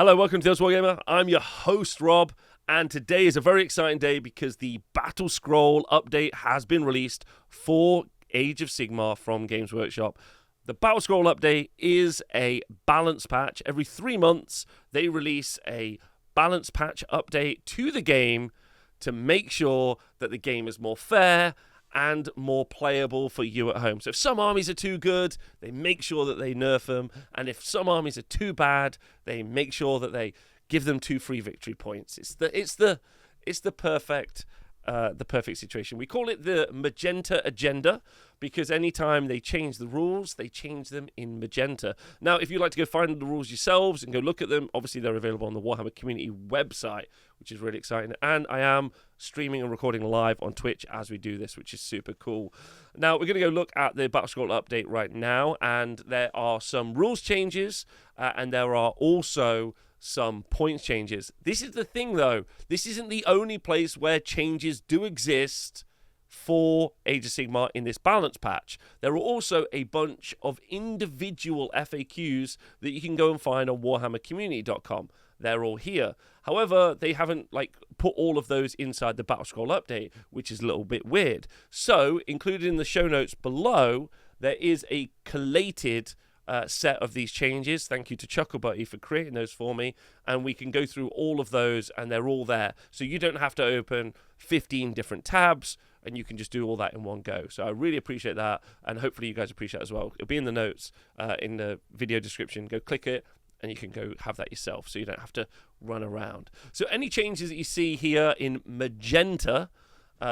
Hello, welcome to the Wargamer. I'm your host, Rob, and today is a very exciting day because the Battle Scroll update has been released for Age of Sigmar from Games Workshop. The Battle Scroll update is a balance patch. Every 3 months, they release a balance patch update to the game to make sure that the game is more fair and more playable for you at home. So if some armies are too good, they make sure that they nerf them, and if some armies are too bad, they make sure that they give them 2 free victory points. It's the perfect situation. We call it the Magenta Agenda because anytime they change the rules, they change them in Magenta. Now, if you'd like to go find the rules yourselves and go look at them, obviously they're available on the Warhammer community website, which is really exciting. And I am streaming and recording live on Twitch as we do this, which is super cool. Now, we're going to go look at the Battle Scroll update right now, and there are some rules changes, and there are also some points changes. This is the thing, though. This isn't the only place where changes do exist for Age of Sigmar in this balance patch. There are also a bunch of individual FAQs that you can go and find on warhammercommunity.com. They're all here. However, they haven't put all of those inside the Battle Scroll update, which is a little bit weird. So, included in the show notes below, there is a collated set of these changes. Thank you to Chucklebuddy for creating those for me, and we can go through all of those, and they're all there. So you don't have to open 15 different tabs, and you can just do all that in one go. So I really appreciate that, and hopefully you guys appreciate it as well. It'll be in the notes, in the video description. Go click it, and you can go have that yourself, so you don't have to run around. So any changes that you see here in magenta,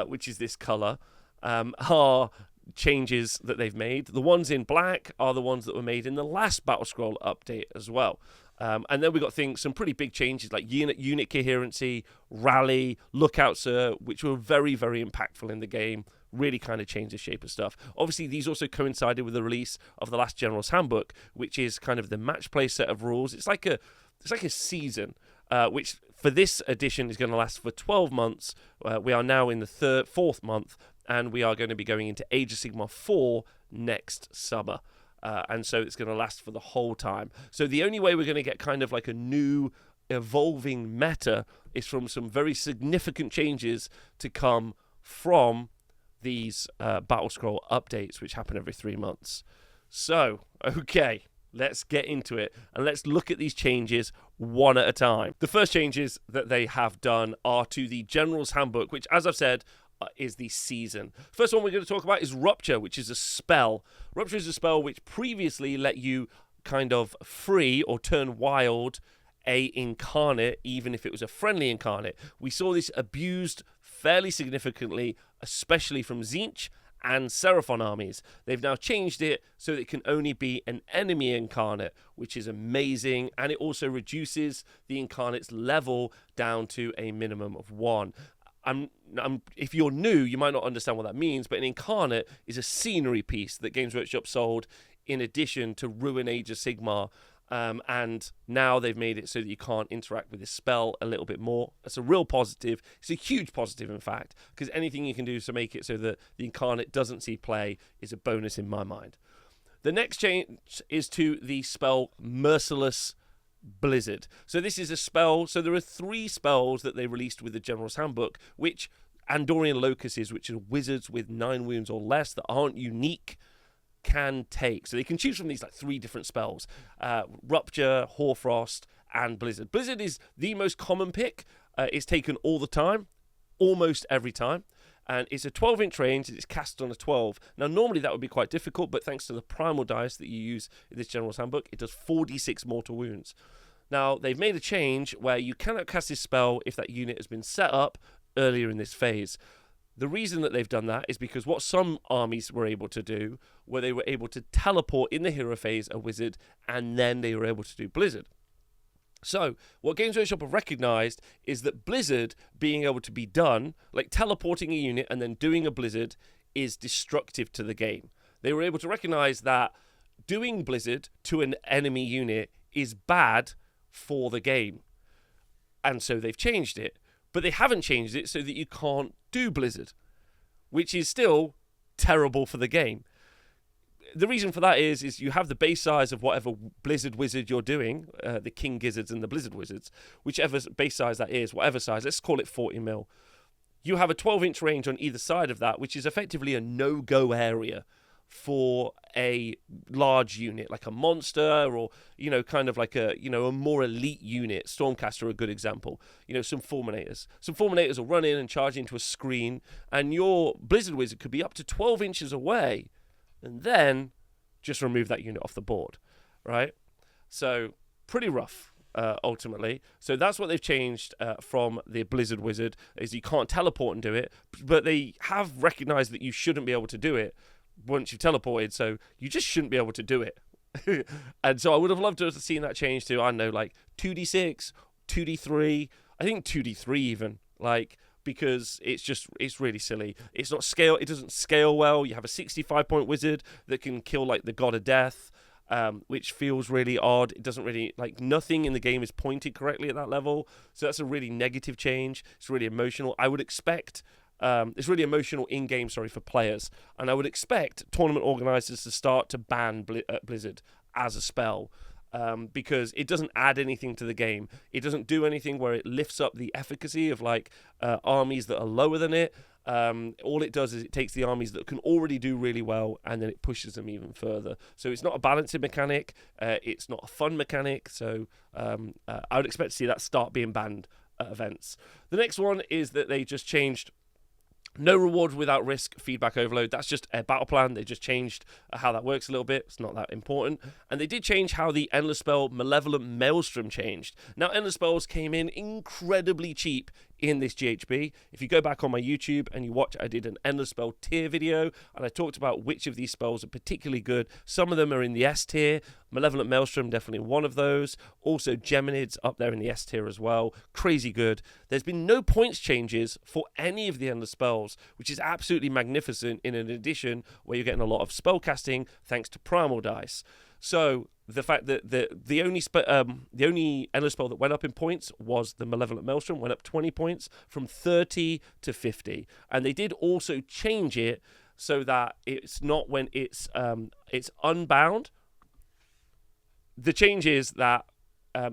which is this color, are changes that they've made. The ones in black are the ones that were made in the last Battle Scroll update as well. And then we've got some pretty big changes like unit coherency, rally, lookout sir, which were very, very impactful in the game. Really kind of changed the shape of stuff. Obviously, these also coincided with the release of the last General's Handbook, which is kind of the match play set of rules. It's like a season, which for this edition is going to last for 12 months. We are now in the fourth month, and we are going to be going into Age of Sigmar 4 next summer. And so it's going to last for the whole time. So the only way we're going to get kind of like a new evolving meta is from some very significant changes to come from these Battle Scroll updates, which happen every 3 months. So, okay, let's get into it, and let's look at these changes one at a time. The first changes that they have done are to the General's Handbook, which, as I've said, is the season. First one we're going to talk about is Rupture, which is a spell. Rupture is a spell which previously let you kind of free or turn wild a incarnate, even if it was a friendly incarnate. We saw this abused fairly significantly, especially from Tzeentch and Seraphon armies. They've now changed it so that it can only be an enemy incarnate, which is amazing, and it also reduces the incarnate's level down to a minimum of 1. If you're new, you might not understand what that means, but an incarnate is a scenery piece that Games Workshop sold in addition to Ruin Age of Sigmar, and now they've made it so that you can't interact with this spell a little bit more. It's a real positive. It's a huge positive, in fact, because anything you can do to make it so that the incarnate doesn't see play is a bonus in my mind. The next change is to the spell Merciless Blizzard. So this is a spell. So there are 3 spells that they released with the General's Handbook, which Andorian Locusts, which are wizards with 9 wounds or less that aren't unique, can take. So they can choose from these 3 different spells: Rupture, Hoarfrost, and Blizzard. Blizzard is the most common pick. It's taken all the time, almost every time. And it's a 12-inch range. It's cast on a 12. Now, normally that would be quite difficult, but thanks to the primal dice that you use in this General's Handbook, it does 46 mortal wounds. Now, they've made a change where you cannot cast this spell if that unit has been set up earlier in this phase. The reason that they've done that is because what some armies were able to do, where they were able to teleport in the hero phase a wizard, and then they were able to do Blizzard. So, what Games Workshop have recognised is that Blizzard being able to be done, like teleporting a unit and then doing a Blizzard, is destructive to the game. They were able to recognise that doing Blizzard to an enemy unit is bad for the game. And so they've changed it. But they haven't changed it so that you can't do Blizzard, which is still terrible for the game. the reason for that is you have the base size of whatever Blizzard Wizard you're doing, the King Gizzards and the Blizzard Wizards, whichever base size that is, whatever size, let's call it 40 mil. You have a 12-inch range on either side of that, which is effectively a no-go area for a large unit, like a monster or, kind of like a more elite unit. Stormcast are a good example. Some Fulminators. Some Fulminators will run in and charge into a screen, and your Blizzard Wizard could be up to 12 inches away, and then just remove that unit off the board, right? So pretty rough. Ultimately. So that's what they've changed from the Blizzard Wizard, is you can't teleport and do it, but they have recognized that you shouldn't be able to do it once you've teleported, so you just shouldn't be able to do it. And so I would have loved to have seen that change to, I don't know, like 2d6, 2d3, I think 2d3 even, because it's really silly. It doesn't scale well. You have a 65-point wizard that can kill like the God of Death, which feels really odd. It doesn't really, nothing in the game is pointed correctly at that level. So that's a really negative change. It's really emotional. I would expect, it's really emotional in-game, for players. And I would expect tournament organizers to start to ban Blizzard as a spell. Because it doesn't add anything to the game. It doesn't do anything where it lifts up the efficacy of armies that are lower than it. All it does is it takes the armies that can already do really well, and then it pushes them even further. So it's not a balancing mechanic. It's not a fun mechanic. So I would expect to see that start being banned at events. The next one is that they just changed no reward without risk feedback overload. That's just a battle plan. They just changed how that works a little bit. It's not that important. And they did change how the Endless Spell Malevolent Maelstrom changed. Now, Endless Spells came in incredibly cheap in this GHB. If you go back on my YouTube and you watch, I did an Endless Spell tier video, and I talked about which of these spells are particularly good. Some of them are in the S tier. Malevolent Maelstrom, definitely one of those. Also, Geminids up there in the S tier as well. Crazy good. There's been no points changes for any of the Endless Spells, which is absolutely magnificent in an edition where you're getting a lot of spell casting thanks to Primal Dice. So the fact that the only Endless Spell that went up in points was the Malevolent Maelstrom, went up 20 points from 30 to 50. And they did also change it so that it's not when it's unbound. The change is that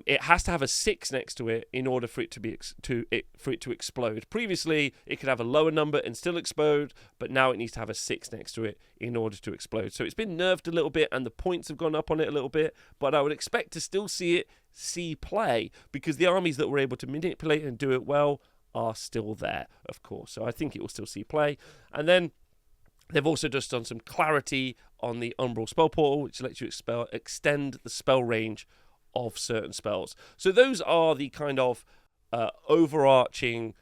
it has to have a 6 next to it in order for it to explode. Previously, it could have a lower number and still explode, but now it needs to have a 6 next to it in order to explode. So it's been nerfed a little bit, and the points have gone up on it a little bit, but I would expect to still see play, because the armies that were able to manipulate and do it well are still there, of course. So I think it will still see play. And then they've also just done some clarity on the Umbral Spell Portal, which lets you extend the spell range of certain spells. So those are the kind of overarching,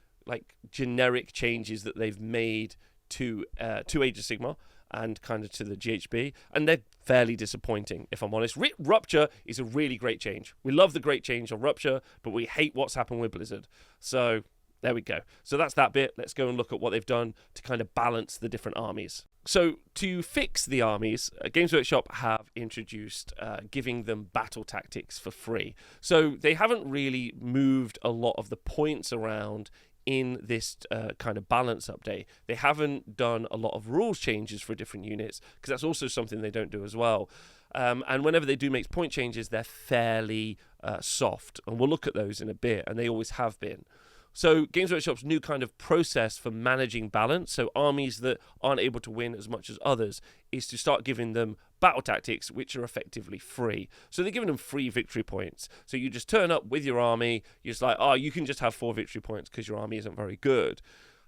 generic changes that they've made to Age of Sigmar and kind of to the GHB, and they're fairly disappointing, if I'm honest. Rupture is a really great change. We love the great change on Rupture, but we hate what's happened with Blizzard. So there we go. So that's that bit. Let's go and look at what they've done to kind of balance the different armies. So to fix the armies, Games Workshop have introduced giving them battle tactics for free. So they haven't really moved a lot of the points around in this kind of balance update. They haven't done a lot of rules changes for different units, because that's also something they don't do as well. And whenever they do make point changes, they're fairly soft. And we'll look at those in a bit, and they always have been. So Games Workshop's new kind of process for managing balance, so armies that aren't able to win as much as others, is to start giving them battle tactics which are effectively free. So they're giving them free victory points. So you just turn up with your army, you're just like, you can just have 4 victory points because your army isn't very good.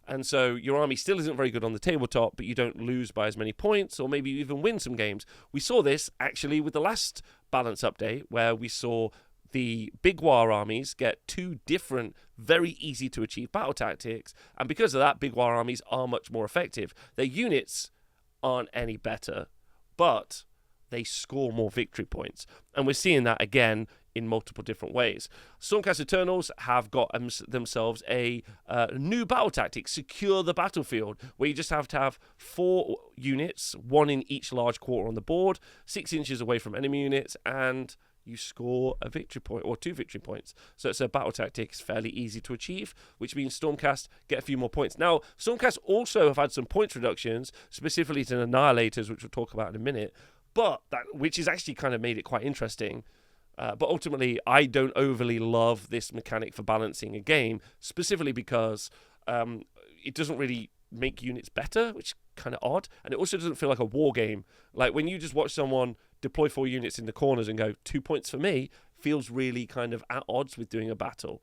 And so your army still isn't very good on the tabletop, but you don't lose by as many points, or maybe you even win some games. We saw this actually with the last balance update, where we saw the big war armies get 2 different, very easy to achieve battle tactics, and because of that, big war armies are much more effective. Their units aren't any better, but they score more victory points, and we're seeing that again in multiple different ways. Stormcast Eternals have got themselves a new battle tactic, Secure the Battlefield, where you just have to have 4 units, 1 in each large quarter on the board, 6 inches away from enemy units, and you score a victory point or 2 victory points. So it's a battle tactic. It's fairly easy to achieve, which means Stormcast get a few more points. Now, Stormcast also have had some points reductions, specifically to Annihilators, which we'll talk about in a minute. which is actually kind of made it quite interesting. But ultimately, I don't overly love this mechanic for balancing a game, specifically because it doesn't really make units better, which is kind of odd. And it also doesn't feel like a war game. Like when you just watch someone deploy 4 units in the corners and go 2 points for me, feels really kind of at odds with doing a battle.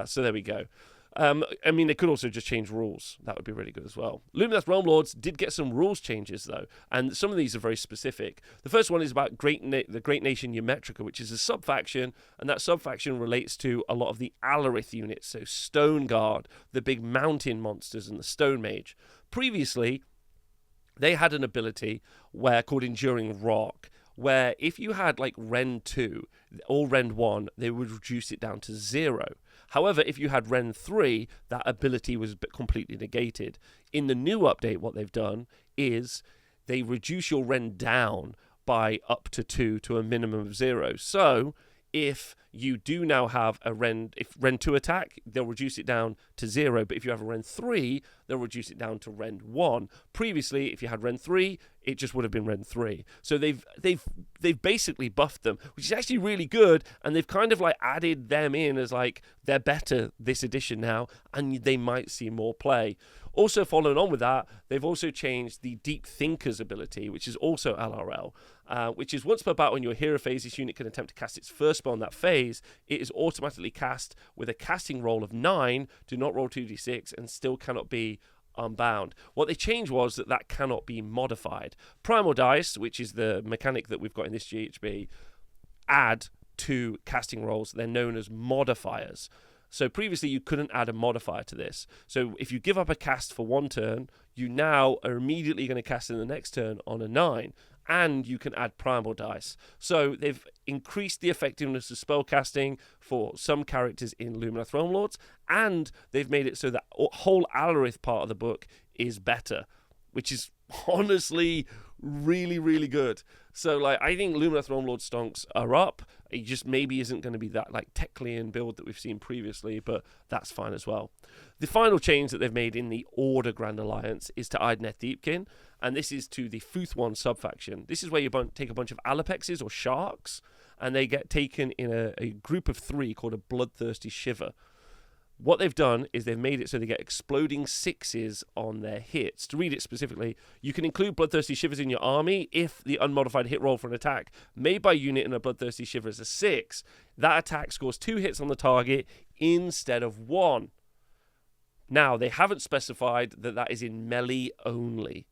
So there we go. I mean, they could also just change rules. That would be really good as well. Lumineth Realm Lords did get some rules changes, though, and some of these are very specific. The first one is about the Great Nation Ymetrica, which is a sub-faction, and that sub-faction relates to a lot of the Alarith units, so Stone Guard, the big mountain monsters, and the Stone Mage. Previously, they had an ability called Enduring Rock, where if you had like Rend 2 or Rend 1, they would reduce it down to 0. However, if you had Rend 3, that ability was completely negated. In the new update, what they've done is they reduce your Rend down by up to 2 to a minimum of 0. So if you do now have a Rend 2 attack, they'll reduce it down to 0. But if you have a Rend 3, they'll reduce it down to Rend 1. Previously, if you had Rend 3, it just would have been Rend 3. So they've basically buffed them, which is actually really good, and they've kind of like added them in as like they're better this edition now, and they might see more play. Also, following on with that, they've also changed the Deep Thinker's ability, which is also LRL, which is once per battle in your hero phase, this unit can attempt to cast its first spell in that phase. It is automatically cast with a casting roll of 9, do not roll 2d6, and still cannot be unbound. What they changed was that cannot be modified. Primal Dice, which is the mechanic that we've got in this GHB, add to casting rolls. They're known as modifiers. So previously you couldn't add a modifier to this. So if you give up a cast for one turn, you now are immediately going to cast in the next turn on a 9. And you can add Primal Dice. So they've increased the effectiveness of spellcasting for some characters in Lumineth Realm Lords, and they've made it so that whole Alarith part of the book is better, which is honestly really, really good. So like I think Lumineth Realm Lord stonks are up. It just maybe isn't going to be that like Teclian build that we've seen previously, but that's fine as well. The final change that they've made in the Order Grand Alliance is to Idoneth Deepkin, and this is to the Futhwan subfaction. This is where you take a bunch of Alapexes or sharks, and they get taken in a group of 3 called a Bloodthirsty Shiver. What they've done is they've made it so they get exploding 6s on their hits. To read it specifically, you can include Bloodthirsty Shivers in your army if the unmodified hit roll for an attack made by unit in a Bloodthirsty Shiver is a 6. That attack scores 2 hits on the target instead of 1. Now, they haven't specified that is in melee only.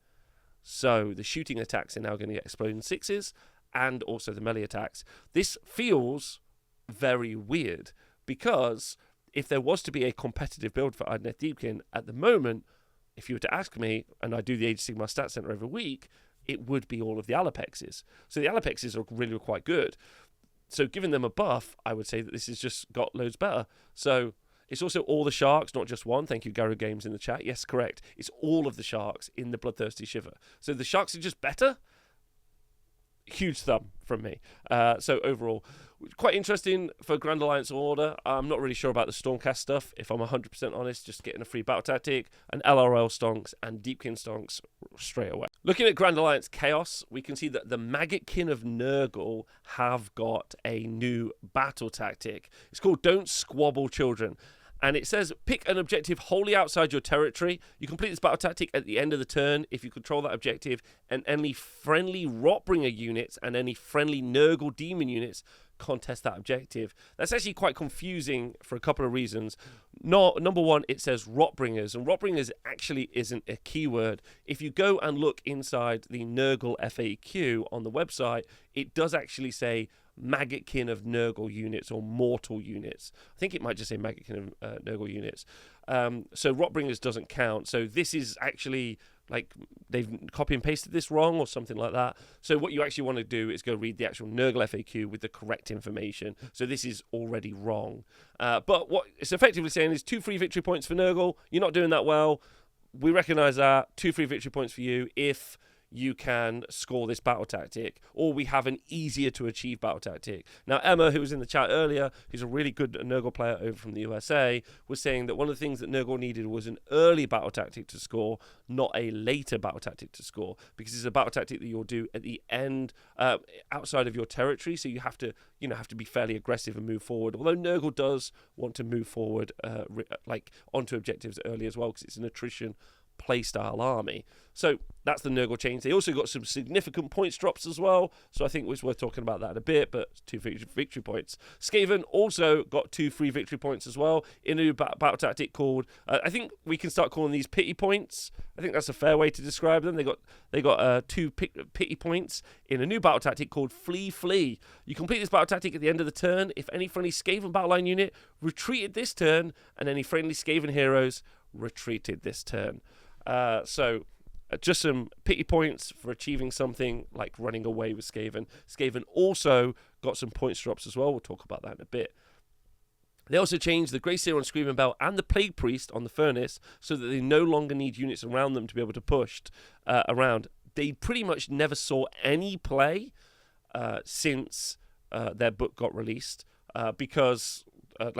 So the shooting attacks are now going to get exploding 6s and also the melee attacks. This feels very weird because if there was to be a competitive build for Idoneth Deepkin at the moment, if you were to ask me, and I do the Age of Sigmar Stat Center every week, it would be all of the Alapexes. So the Alapexes are really quite good. So giving them a buff, I would say that this has just got loads better. So it's also all the sharks, not just one. Thank you, Garo Games in the chat. Yes, correct. It's all of the sharks in the Bloodthirsty Shiver. So the sharks are just better. Huge thumb from me. So overall, quite interesting for Grand Alliance Order. I'm not really sure about the Stormcast stuff, if I'm 100% honest, just getting a free battle tactic, and LRL stonks and Deepkin stonks straight away. Looking at Grand Alliance Chaos, we can see that the Maggotkin of Nurgle have got a new battle tactic. It's called Don't Squabble Children. And it says, pick an objective wholly outside your territory. You complete this battle tactic at the end of the turn if you control that objective, and any friendly Rotbringer units and any friendly Nurgle demon units contest that objective. That's actually quite confusing for a couple of reasons. Number one, it says Rotbringers, and Rotbringers actually isn't a keyword. If you go and look inside the Nurgle FAQ on the website, it does actually say Maggotkin of Nurgle units or mortal units. I think it might just say Maggotkin of Nurgle units. So Rotbringers doesn't count. So this is actually like they've copy and pasted this wrong or something like that. So what you actually want to do is go read the actual Nurgle FAQ with the correct information. So this is already wrong. But what it's effectively saying is 2 free victory points for Nurgle. You're not doing that well. We recognise that. 2 free victory points for you if you can score this battle tactic, or we have an easier to achieve battle tactic. Now, Emma, who was in the chat earlier, who's a really good Nurgle player over from the USA, was saying that one of the things that Nurgle needed was an early battle tactic to score, not a later battle tactic to score, because it's a battle tactic that you'll do at the end, outside of your territory, so you have to be fairly aggressive and move forward. Although Nurgle does want to move forward, onto objectives early as well, because it's an attrition playstyle army. So that's the Nurgle change. They also got some significant points drops as well, so I think it's worth talking about that in a bit, but 2 victory points. Skaven also got 2 free victory points as well in a new battle tactic called, I think we can start calling these pity points. I think that's a fair way to describe them. They got 2 pity points in a new battle tactic called Flee. You complete this battle tactic at the end of the turn if any friendly Skaven battle line unit retreated this turn, and any friendly Skaven heroes retreated this turn. Just some pity points for achieving something like running away with Skaven. Skaven also got some points drops as well. We'll talk about that in a bit. They also changed the Grey Seer on Screaming Bell and the Plague Priest on the Furnace so that they no longer need units around them to be able to push around. They pretty much never saw any play since their book got released because...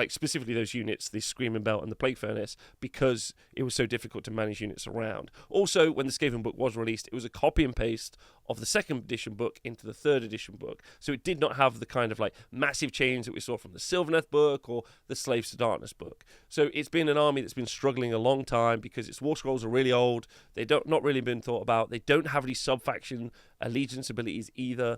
specifically those units, the Screaming Bell and the Plague Furnace, because it was so difficult to manage units around. Also, when the Skaven book was released, it was a copy and paste of the 2nd edition book into the 3rd edition book. So it did not have the kind of massive change that we saw from the Sylvaneth book or the Slaves to Darkness book. So it's been an army that's been struggling a long time because its war scrolls are really old. They not really been thought about. They don't have any sub-faction allegiance abilities either.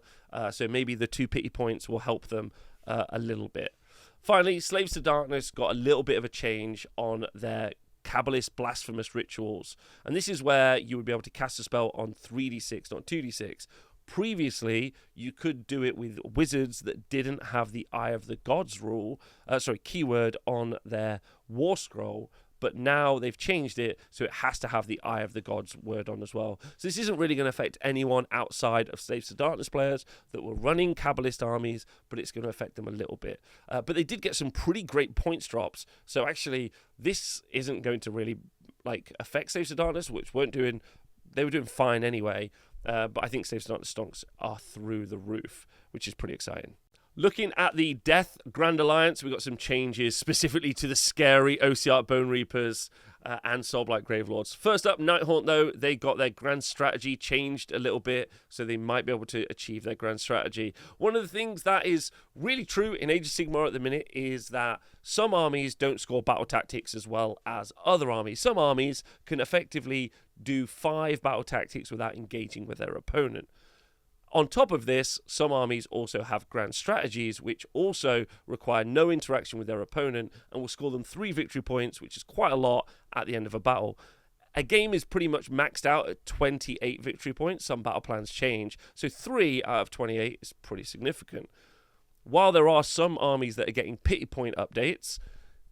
So maybe the 2 pity points will help them a little bit. Finally, Slaves to Darkness got a little bit of a change on their Kabbalist blasphemous rituals. And this is where you would be able to cast a spell on 3d6, not 2d6. Previously, you could do it with wizards that didn't have the Eye of the Gods keyword on their war scroll. But now they've changed it, so it has to have the Eye of the Gods word on as well. So this isn't really going to affect anyone outside of Slaves to Darkness players that were running Kabbalist armies, but it's going to affect them a little bit. But they did get some pretty great points drops, so actually this isn't going to really affect Slaves to Darkness, which they were doing fine anyway. But I think Slaves to Darkness stonks are through the roof, which is pretty exciting. Looking at the Death Grand Alliance, we got some changes specifically to the scary Ossiarch Bone Reapers and Soulblight Gravelords. First up, Nighthaunt, though, they got their grand strategy changed a little bit, so they might be able to achieve their grand strategy. One of the things that is really true in Age of Sigmar at the minute is that some armies don't score battle tactics as well as other armies. Some armies can effectively do 5 battle tactics without engaging with their opponent. On top of this, some armies also have grand strategies, which also require no interaction with their opponent and will score them 3 victory points, which is quite a lot at the end of a battle. A game is pretty much maxed out at 28 victory points. Some battle plans change, so 3 out of 28 is pretty significant. While there are some armies that are getting pity point updates,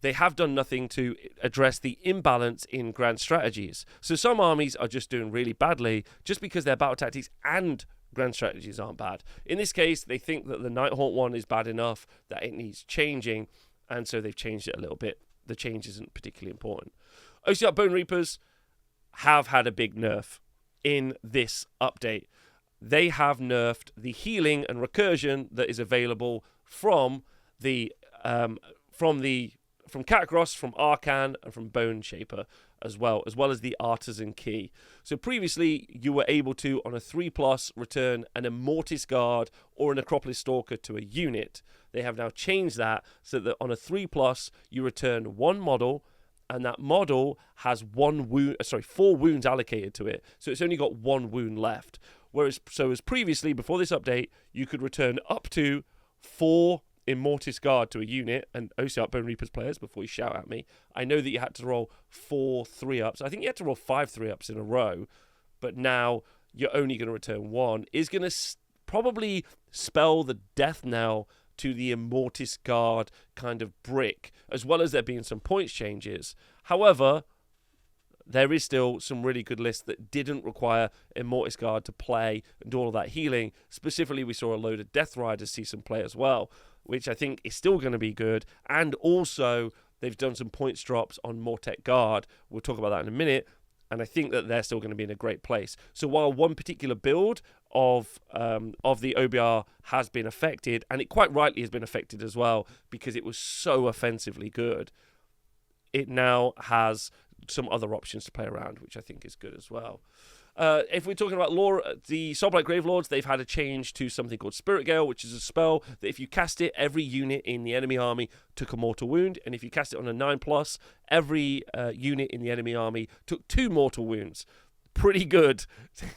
they have done nothing to address the imbalance in grand strategies. So some armies are just doing really badly just because their battle tactics and grand strategies aren't bad. In this case, they think that the Nighthaunt one is bad enough that it needs changing, and so they've changed it a little bit. The change isn't particularly important. Ossiarch Bone Reapers have had a big nerf in this update. They have nerfed the healing and recursion that is available from Katakros, from Arcan, and from Bone Shaper as well as the Artisan Key. So previously, you were able to, on a 3+, return an Immortis Guard or an Necropolis Stalker to a unit. They have now changed that so that on a 3+, you return 1 model, and that model has 4 wounds allocated to it. So it's only got 1 wound left. Whereas previously, before this update, you could return up to 4 Immortis Guard to a unit, and Ossiarch Bone Reapers players, before you shout at me, I know that you had to roll 4 3-ups. I think you had to roll 5 3-ups in a row, but now you're only going to return 1. Is going to probably spell the death knell to the Immortis Guard kind of brick, as well as there being some points changes. However, there is still some really good lists that didn't require Immortis Guard to play and do all that healing. Specifically, we saw a load of Death Riders see some play as well, which I think is still going to be good. And also, they've done some points drops on Mortek Guard. We'll talk about that in a minute. And I think that they're still going to be in a great place. So while one particular build of the OBR has been affected, and it quite rightly has been affected as well because it was so offensively good, it now has some other options to play around, which I think is good as well. If we're talking about lore, the Soulblight Gravelords, they've had a change to something called Spirit Gale, which is a spell that if you cast it, every unit in the enemy army took a mortal wound. And if you cast it on a 9+, every unit in the enemy army took 2 mortal wounds. Pretty good.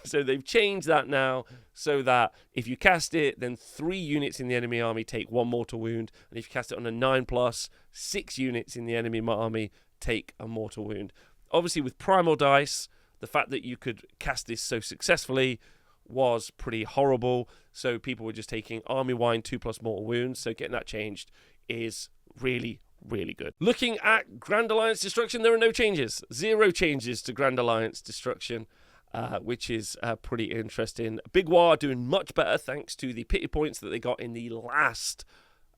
So they've changed that now so that if you cast it, then 3 units in the enemy army take 1 mortal wound. And if you cast it on a 9+, 6 units in the enemy army take a mortal wound. Obviously, with Primal Dice, the fact that you could cast this so successfully was pretty horrible. So people were just taking Army Wine 2+ mortal wounds. So getting that changed is really, really good. Looking at Grand Alliance Destruction, there are no changes. 0 changes to Grand Alliance Destruction, which is pretty interesting. Big War doing much better thanks to the pity points that they got in the last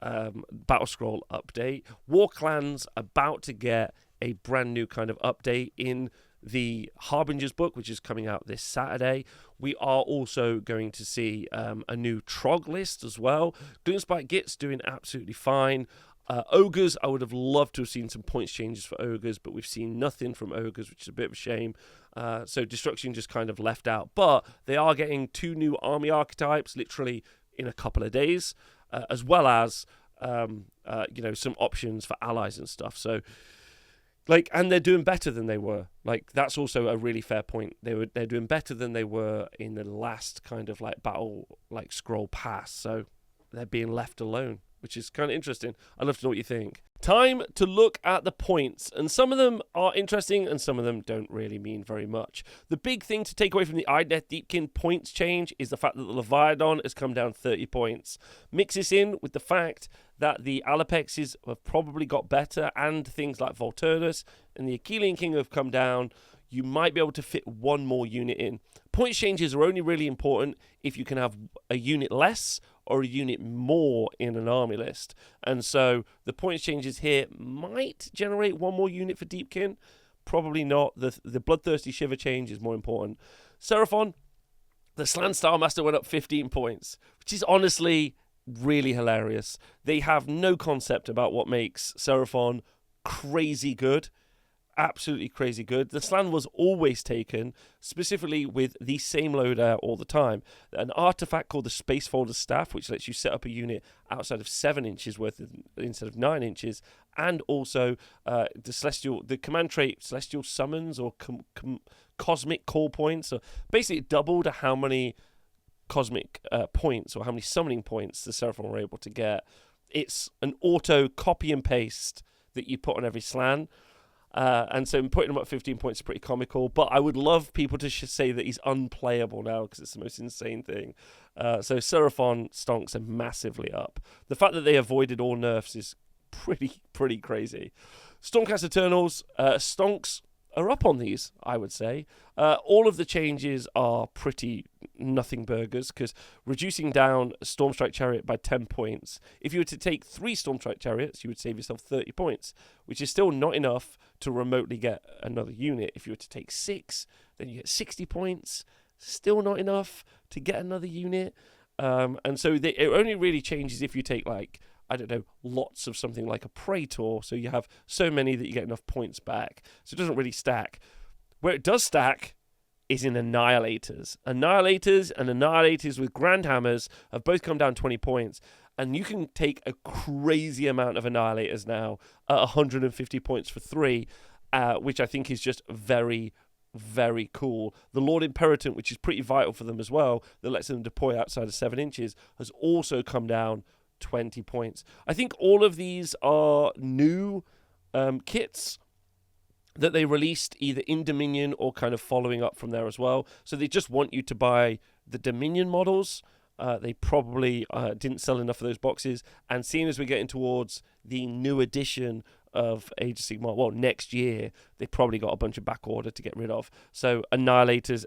Battle Scroll update. War Clans about to get a brand new kind of update in the Harbinger's book, which is coming out this Saturday. We are also going to see a new Trog list as well. Gloomspite Git's doing absolutely fine. Ogres, I would have loved to have seen some points changes for Ogres, but we've seen nothing from Ogres, which is a bit of a shame. So Destruction just kind of left out. But they are getting 2 new army archetypes literally in a couple of days, as well as some options for allies and stuff. So and they're doing better than they were. That's also a really fair point. They're doing better than they were in the last kind of battle scroll pass. So they're being left alone, which is kind of interesting. I'd love to know what you think. Time to look at the points, and some of them are interesting and some of them don't really mean very much. The big thing to take away from the Idoneth Deepkin points change is the fact that the Leviathan has come down 30 points. Mix this in with the fact that the Alapexes have probably got better, and things like Volturnus and the Achillean King have come down. You might be able to fit 1 more unit in. Points changes are only really important if you can have a unit less or a unit more in an army list. And so the points changes here might generate 1 more unit for Deepkin. Probably not. The Bloodthirsty Shiver change is more important. Seraphon, the Slann Starmaster went up 15 points, which is honestly really hilarious. They have no concept about what makes Seraphon crazy good. Absolutely crazy good. The Slann was always taken specifically with the same loadout all the time. An artifact called the Spacefolder's Staff, which lets you set up a unit outside of 7 inches worth instead of 9 inches, and also the command trait Celestial Summons or Cosmic Call Points. So basically, it doubled how many cosmic points or how many summoning points the Seraphon were able to get. It's an auto copy and paste that you put on every Slann. And so putting him up 15 points is pretty comical, but I would love people to say that he's unplayable now because it's the most insane thing. So Seraphon stonks are massively up. The fact that they avoided all nerfs is pretty crazy. Stormcast Eternals, stonks are up on these, I would say. All of the changes are pretty nothing burgers because reducing down Stormstrike Chariot by 10 points. If you were to take 3 Stormstrike Chariots, you would save yourself 30 points, which is still not enough to remotely get another unit. If you were to take 6, then you get 60 points. Still not enough to get another unit. And so it only really changes if you take lots of something like a Praetor, so you have so many that you get enough points back. So it doesn't really stack. Where it does stack is in Annihilators. Annihilators with Grand Hammers have both come down 20 points, and you can take a crazy amount of Annihilators now at 150 points for 3, which I think is just very, very cool. The Lord Imperator, which is pretty vital for them as well, that lets them deploy outside of 7 inches, has also come down 20 points. I think all of these are new kits that they released either in Dominion or kind of following up from there as well. So they just want you to buy the Dominion models. They probably didn't sell enough of those boxes. And seeing as we're getting towards the new edition of Age of Sigmar, next year, they probably got a bunch of back order to get rid of. So Annihilators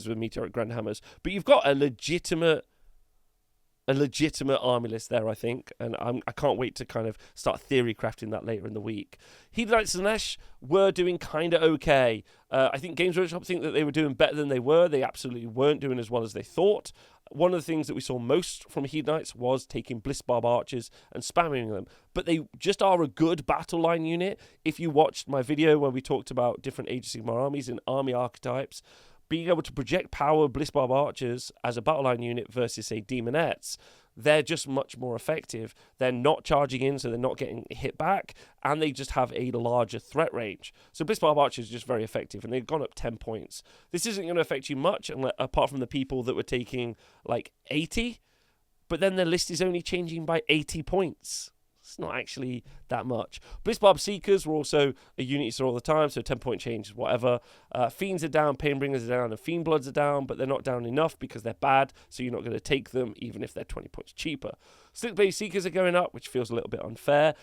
with Meteoric Grand Hammers. But you've got a legitimate a legitimate army list there, I think, and I can't wait to kind of start theory crafting that later in the week. Heathen Slaanesh were doing kind of okay. I think Games Workshop think that they were doing better than they were. They absolutely weren't doing as well as they thought. One of the things that we saw most from Heathenites was taking Blissbarb Archers and spamming them. But they just are a good battle line unit. If you watched my video where we talked about different Age of Sigmar armies and army archetypes, being able to project power Blissbarb Archers as a battle line unit versus, say, Demonettes, they're just much more effective. They're not charging in, so they're not getting hit back, and they just have a larger threat range. So Blissbarb Archers are just very effective, and they've gone up 10 points. This isn't going to affect you much, apart from the people that were taking, 80, but then their list is only changing by 80 points. It's not actually that much. Blissbarb Seekers were also a unit you saw all the time, so 10-point change, whatever. Fiends are down, Painbringers are down, and Fiendbloods are down, but they're not down enough because they're bad, so you're not going to take them even if they're 20 points cheaper. Slickblade Seekers are going up, which feels a little bit unfair.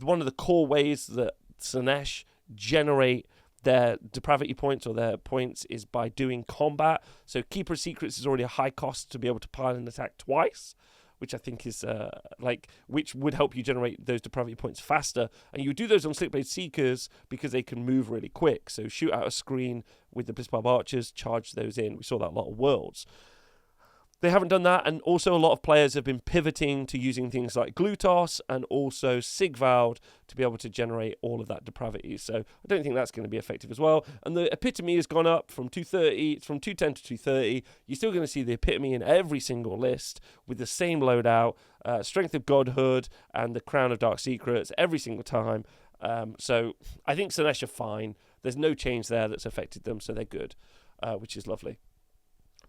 One of the core ways that Slaanesh generate their depravity points or their points is by doing combat. So Keeper of Secrets is already a high cost to be able to pile an attack twice, which I think is which would help you generate those depravity points faster. And you do those on Slickblade Seekers because they can move really quick. So shoot out a screen with the Blissbarb Archers, charge those in. We saw that a lot of Worlds. They haven't done that, and also a lot of players have been pivoting to using things like Glutos and also Sigvald to be able to generate all of that depravity. So I don't think that's going to be effective as well. And the Epitome has gone up from 230, it's from 210 to 230. You're still going to see the Epitome in every single list with the same loadout, Strength of Godhood and the Crown of Dark Secrets every single time. So I think Slaanesh are fine. There's no change there that's affected them, so they're good, which is lovely.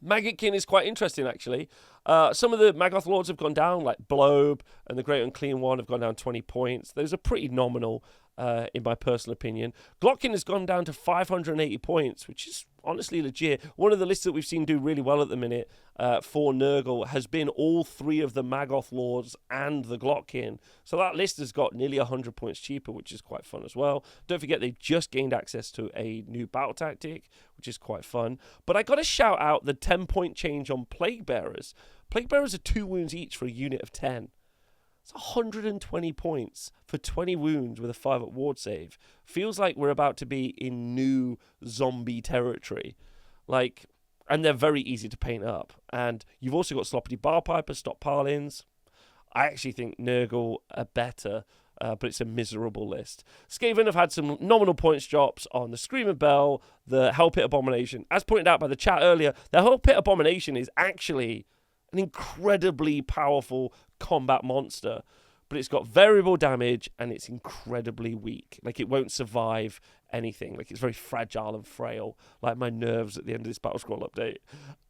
Maggotkin is quite interesting, actually. Some of the Maggoth Lords have gone down, like Blobe and the Great Unclean One have gone down 20 points. Those are pretty nominal, in my personal opinion. Glotkin has gone down to 580 points, which is honestly legit. One of the lists that we've seen do really well at the minute for Nurgle has been all three of the Maggoth Lords and the Glotkin. So that list has got nearly 100 points cheaper, which is quite fun as well. Don't forget they've just gained access to a new battle tactic, which is quite fun. But I got to shout out the 10-point change on Plague Bearers. Plague Bearers are 2 wounds each for a unit of 10. It's 120 points for 20 wounds with a 5-up ward save. Feels like we're about to be in new zombie territory. And they're very easy to paint up. And you've also got Sloppity Barpiper, Stockpile-ins. I actually think Nurgle are better, but it's a miserable list. Skaven have had some nominal points drops on the Screamer Bell, the Hellpit Abomination. As pointed out by the chat earlier, the Hellpit Abomination is actually an incredibly powerful combat monster, but it's got variable damage and it's incredibly weak. It won't survive anything. It's very fragile and frail, like my nerves at the end of this Battle Scroll update.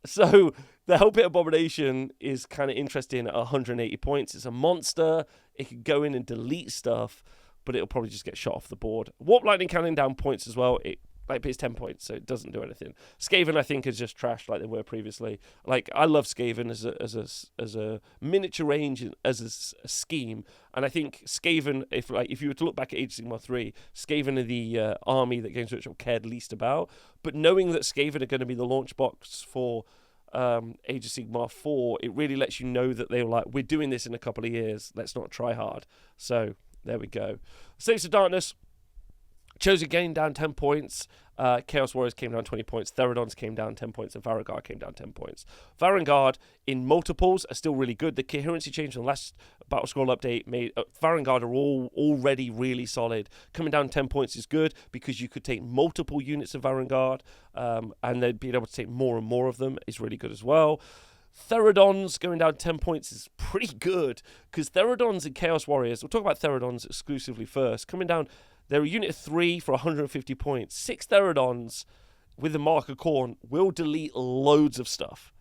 So the Hellpit Abomination is kind of interesting at 180 points. It's a monster. It can go in and delete stuff, but it'll probably just get shot off the board. Warp Lightning Cannon down points as well. It pays 10 points, so it doesn't do anything. Skaven, I think, is just trashed like they were previously. I love Skaven as a miniature range, as a scheme, and I think Skaven, if you were to look back at Age of Sigmar 3, Skaven are the army that Games Workshop cared least about. But knowing that Skaven are going to be the launch box for Age of Sigmar 4, it really lets you know that they were like, we're doing this in a couple of years. Let's not try hard. So there we go. Slaves of Darkness. Chosen gained down 10 points. Chaos Warriors came down 20 points. Theridons came down 10 points. And Varangard came down 10 points. Varangard in multiples are still really good. The coherency change from the last Battle Scroll update made Varangard are all already really solid. Coming down 10 points is good because you could take multiple units of Varangard, and then being able to take more and more of them is really good as well. Theridons going down 10 points is pretty good because Theridons and Chaos Warriors, we'll talk about Theridons exclusively first, coming down. They're a unit of 3 for 150 points. 6 Theridons with the Mark of Khorne will delete loads of stuff.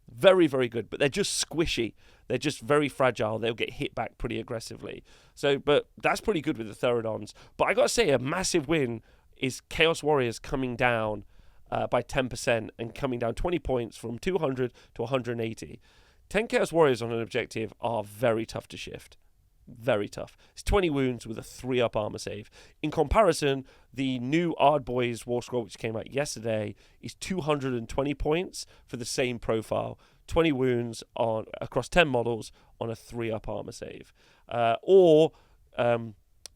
Very, very good. But they're just squishy. They're just very fragile. They'll get hit back pretty aggressively. But that's pretty good with the Theridons. But I got to say, a massive win is Chaos Warriors coming down by 10% and coming down 20 points from 200 to 180. 10 Chaos Warriors on an objective are very tough to shift. Very tough. It's 20 wounds with a 3-up armor save. In comparison, the new Ardboys War Scroll, which came out yesterday, is 220 points for the same profile. 20 wounds on across 10 models on a 3-up armor save. Or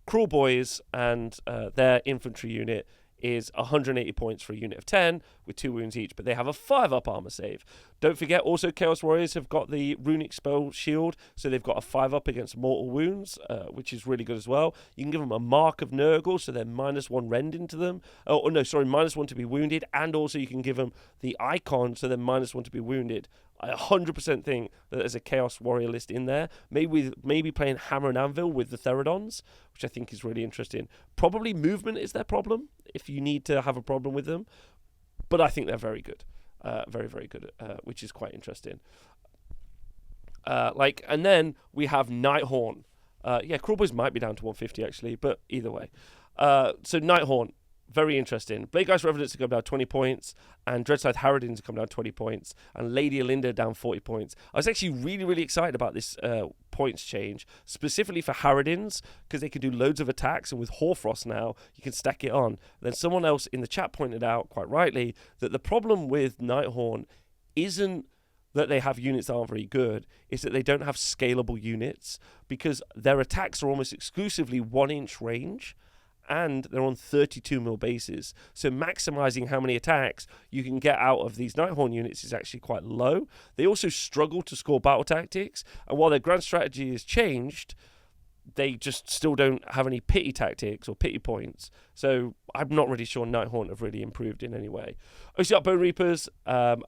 Cruel Boys and their infantry unit is 180 points for a unit of 10 with 2 wounds each, but they have a 5-up armor save. Don't forget, also Chaos Warriors have got the Runic Spell Shield, so they've got a 5-up against mortal wounds, which is really good as well. You can give them a Mark of Nurgle, so they're -1 rend into them. -1 to be wounded, and also you can give them the Icon, so they're -1 to be wounded. I 100% think that there's a Chaos Warrior list in there. Maybe playing Hammer and Anvil with the Therodons, which I think is really interesting. Probably movement is their problem, if you need to have a problem with them. But I think they're very good. Very, very good, which is quite interesting. And then we have Nighthorn. Cruel Boys might be down to 150, actually, but either way. So Nighthorn. Very interesting. Bladegeist Revenants have come down 20 points, and Dreadscythe Harridans have come down 20 points, and Lady Alinda down 40 points. I was actually really, really excited about this points change, specifically for Harridans, because they can do loads of attacks, and with Hoarfrost now, you can stack it on. Then someone else in the chat pointed out, quite rightly, that the problem with Nighthorn isn't that they have units that aren't very good, is that they don't have scalable units, because their attacks are almost exclusively 1-inch range, and they're on 32 mil bases. So maximizing how many attacks you can get out of these Nighthorn units is actually quite low. They also struggle to score battle tactics, and while their grand strategy has changed, they just still don't have any pity tactics or pity points. So I'm not really sure Nighthorn have really improved in any way. OC Bone Reapers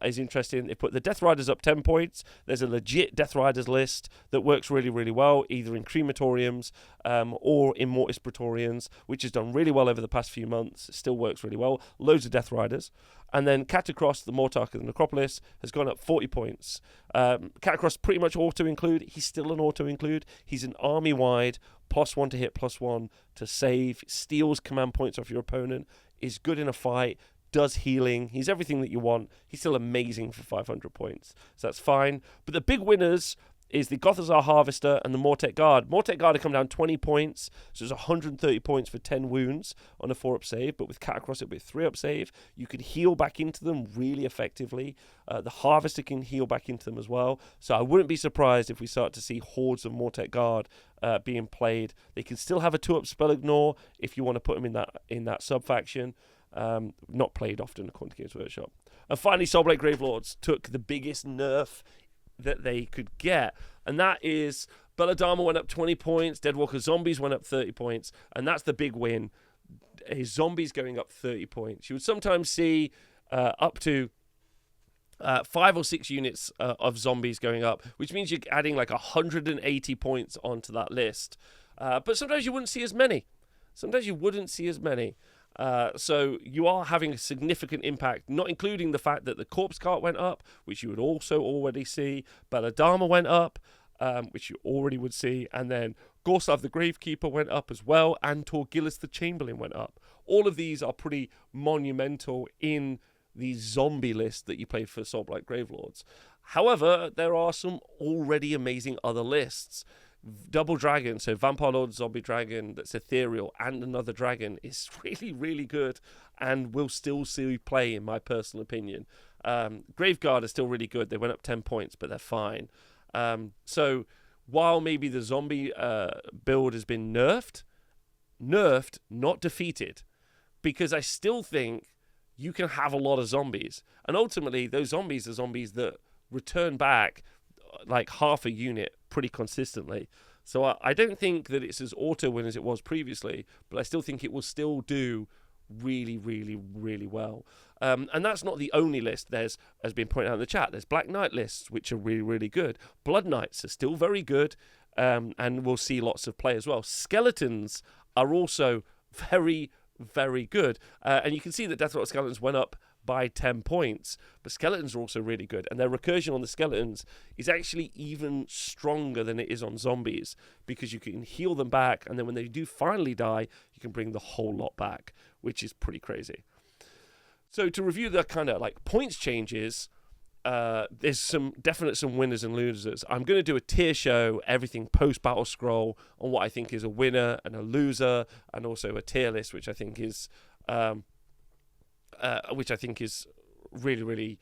is interesting. They put the Death Riders up 10 points. There's a legit Death Riders list that works really, really well, either in Crematoriums or in Mortis Praetorians, which has done really well over the past few months. It still works really well. Loads of Death Riders. And then Catacross, the Mortarch of the Necropolis, has gone up 40 points. Catacross pretty much auto-include. He's still an auto-include. He's an army-wide, +1 to hit, +1 to save, steals command points off your opponent, is good in a fight, does healing. He's everything that you want. He's still amazing for 500 points. So that's fine. But the big winners is the Gothizzar Harvester and the Mortek Guard. Mortek Guard have come down 20 points, so it's 130 points for 10 wounds on a 4-up save, but with Catacross it'll be a 3-up save. You can heal back into them really effectively. The Harvester can heal back into them as well, so I wouldn't be surprised if we start to see hordes of Mortek Guard being played. They can still have a 2-up Spell Ignore if you want to put them in that sub-faction. Not played often according to Games Workshop. And finally, Soulblight Gravelords took the biggest nerf that they could get, and that is Belladama went up 20 points, Deadwalker Zombies went up 30 points, and that's the big win. Zombies going up 30 points. You would sometimes see up to 5 or 6 units of zombies going up, which means you're adding like 180 points onto that list. But sometimes you wouldn't see as many. So you are having a significant impact, not including the fact that the Corpse Cart went up, which you would also already see. Belladama went up, which you already would see. And then Gorslav the Gravekeeper went up as well, and Torgillis the Chamberlain went up. All of these are pretty monumental in the zombie list that you play for Soulblight Gravelords. However, there are some already amazing other lists. Double Dragon, so Vampire Lord Zombie Dragon that's ethereal and another dragon is really, really good and will still see play in my personal opinion. Graveguard is still really good. They went up 10 points, but they're fine. So while maybe the zombie build has been nerfed, not defeated, because I still think you can have a lot of zombies. And ultimately, those zombies are zombies that return back like half a unit pretty consistently. So I don't think that it's as auto-win as it was previously, but I still think it will still do really, really, really well. And that's not the only list. There's, as been pointed out in the chat, there's Black Knight lists, which are really, really good. Blood Knights are still very good, and we'll see lots of play as well. Skeletons are also very, very good. And you can see that Deathrot Skeletons went up by 10 points, but Skeletons are also really good, and their recursion on the Skeletons is actually even stronger than it is on zombies, because you can heal them back, and then when they do finally die, you can bring the whole lot back, which is pretty crazy. So to review the kind of like points changes, there's some winners and losers. I'm going to do a tier show, everything post Battle Scroll, on what I think is a winner and a loser, and also a tier list, which I think is really, really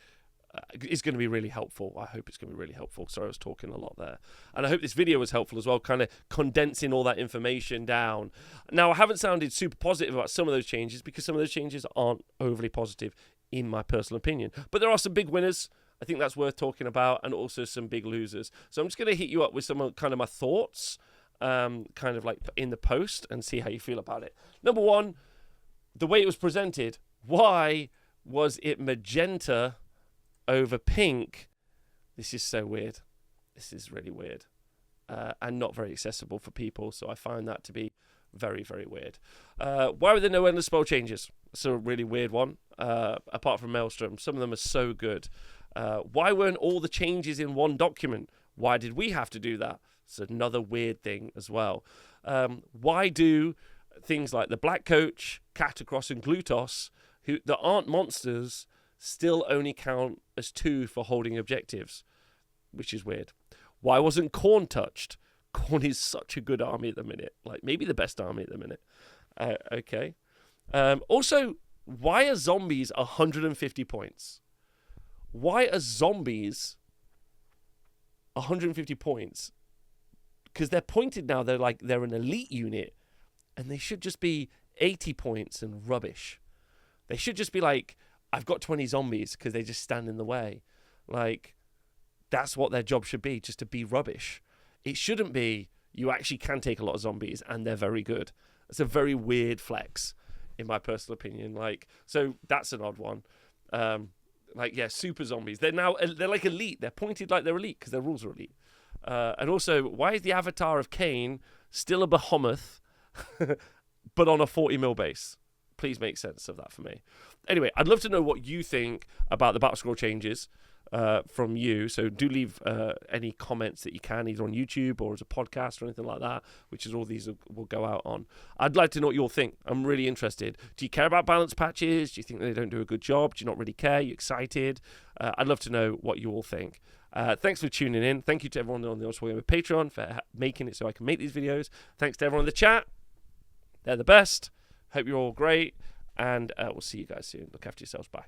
is going to be really helpful. I hope it's going to be really helpful. Sorry, I was talking a lot there. And I hope this video was helpful as well, kind of condensing all that information down. Now, I haven't sounded super positive about some of those changes because some of those changes aren't overly positive in my personal opinion. But there are some big winners. I think that's worth talking about, and also some big losers. So I'm just going to hit you up with some kind of my thoughts, kind of like in the post, and see how you feel about it. Number one, the way it was presented. Why was it magenta over pink? This is so weird. This is really weird, and not very accessible for people. So I find that to be very, very weird. Why were there no endless spell changes? It's a really weird one. Apart from Maelstrom, some of them are so good. Why weren't all the changes in one document? Why did we have to do that? It's another weird thing as well. Why do things like the Black Coach, Catacross, and Glutos, that aren't monsters, still only count as 2 for holding objectives? Which is weird. Why wasn't Khorne touched? Khorne is such a good army at the minute. Like, maybe the best army at the minute. Okay. Also, why are zombies 150 points? Why are zombies 150 points? Because they're pointed now. They're an elite unit, and they should just be 80 points and rubbish. They should just be like, I've got 20 zombies because they just stand in the way. Like, that's what their job should be, just to be rubbish. It shouldn't be, you actually can take a lot of zombies and they're very good. It's a very weird flex, in my personal opinion. Like, so that's an odd one. Super zombies. They're like elite. They're pointed like they're elite because their rules are elite. And also, why is the avatar of Kayn still a behemoth, but on a 40 mil base? Please make sense of that for me. Anyway, I'd love to know what you think about the Battle Scroll changes from you. So do leave any comments that you can, either on YouTube or as a podcast or anything like that, which is all these will go out on. I'd like to know what you all think. I'm really interested. Do you care about balance patches? Do you think they don't do a good job? Do you not really care? Are you excited? I'd love to know what you all think. Thanks for tuning in. Thank you to everyone on the Autowargamer Patreon for making it so I can make these videos. Thanks to everyone in the chat. They're the best. Hope you're all great. And we'll see you guys soon. Look after yourselves. Bye.